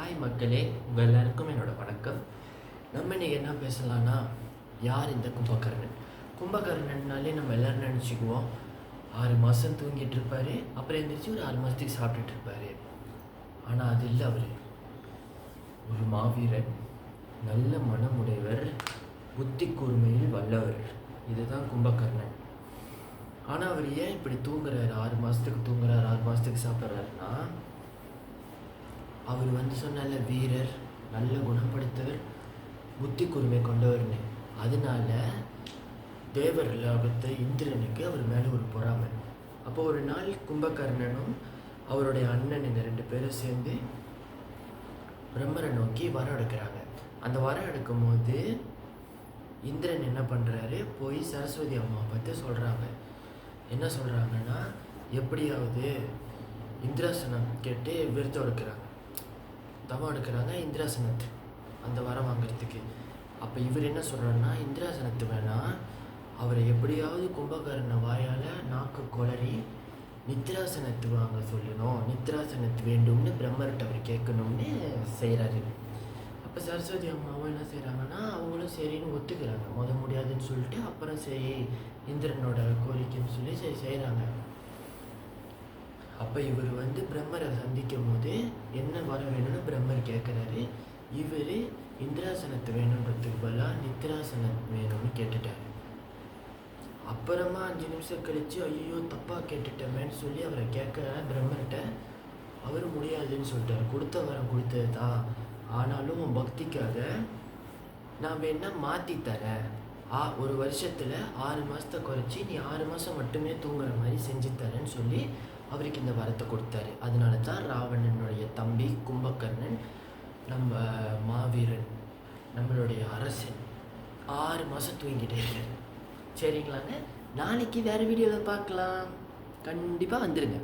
Hi மக்களே, உங்கள் எல்லாருக்கும் என்னோட வணக்கம். நம்ம இன்றைக்கி என்ன பேசலான்னா, யார் இந்த கும்பகர்ணன்? கும்பகர்ணன்னாலே நம்ம எல்லோரும் நினச்சிக்குவோம் 6 மாதம் தூங்கிட்டு இருப்பார், அப்புறம் எழுந்திரிச்சு ஒரு 6 மாதத்துக்கு சாப்பிட்டுட்டு இருப்பார். ஆனால் அது இல்லை. அவர் ஒரு மாவீரன், நல்ல மனமுடையவர், புத்தி கூர்மையில் வல்லவர். இதுதான் கும்பகர்ணன். ஆனால் அவர் ஏன் இப்படி தூங்குறாரு? 6 மாதத்துக்கு தூங்குறாரு, 6 மாதத்துக்கு சாப்பிட்றாருன்னா, அவர் சொன்னால வீரர், நல்ல குணப்படுத்தவர், புத்தி கூர்மை கொண்டவர்னு. அதனால தேவர் லோகத்தை இந்திரனுக்கு அவர் மேலே ஒரு பொறாமை. அப்போ ஒரு நாள் கும்பகர்ணனும் அவருடைய அண்ணன் இந்த 2 பேரும் சேர்ந்து பிரம்மரை நோக்கி வரம் எடுக்கிறாங்க. அந்த வரம் எடுக்கும் போது இந்திரன் என்ன பண்ணுறாரு, போய் சரஸ்வதி அம்மா பார்த்து சொல்கிறாங்க. என்ன சொல்கிறாங்கன்னா, எப்படியாவது இந்திராசனம் கேட்டு விருத்தம் எடுக்கிறாங்க, தவம் எடுக்கிறாங்க இந்திராசனத்து அந்த வரம் வாங்கிறதுக்கு. அப்போ இவர் என்ன சொல்கிறாருன்னா, இந்திராசனத்து வேணாம், அவரை எப்படியாவது கும்பகர்ண வாயால் நாக்கு குளறி நித்ராசனத்து வாங்க சொல்லணும், நித்ராசனத்து வேண்டும்னு பிரம்மர்கிட்ட அவர் கேட்கணும்னு செய்கிறாரு. அப்போ சரஸ்வதி அம்மாவும் என்ன செய்கிறாங்கன்னா, அவங்களும் சரின்னு ஒத்துக்கிறாங்க. முடியாதுன்னு சொல்லிட்டு அப்புறம் சரி இந்திரனோட கோரிக்கைன்னு சொல்லி சரி செய்கிறாங்க. அப்போ இவர் பிரம்மரை சந்திக்கும் போது என்ன வர வேணும்னு பிரம்மர் கேட்குறாரு. இவர் இந்திராசனத்து வேணுன்றதுக்கு பதிலாக நித்ராசனம் வேணும்னு கேட்டுட்டார். அப்புறமா 5 நிமிஷம் கழித்து ஐயோ தப்பாக கேட்டுட்டோமேன்னு சொல்லி அவரை கேட்க பிரம்மர்கிட்ட அவர் முடியாதுன்னு சொல்லிட்டார். கொடுத்த வரம் கொடுத்தது தான், ஆனாலும் உன் பக்திக்காக நான் வேணா மாற்றி தரேன், ஒரு வருஷத்தில் 6 மாதத்தை குறைச்சி நீ 6 மாதம் மட்டுமே தூங்குற மாதிரி செஞ்சு தரேன்னு சொல்லி அவருக்கு இந்த வரத்தை கொடுத்தாரு. அதனால தான் ராவணனுடைய தம்பி கும்பகர்ணன், நம்ம மாவீரன், நம்மளுடைய அரசன் 6 மாதம் தூங்கிட்டே இருக்காரு. சரிங்களாங்க, நாளைக்கு வேறு வீடியோவில் பார்க்கலாம். கண்டிப்பாக வந்துடுங்க.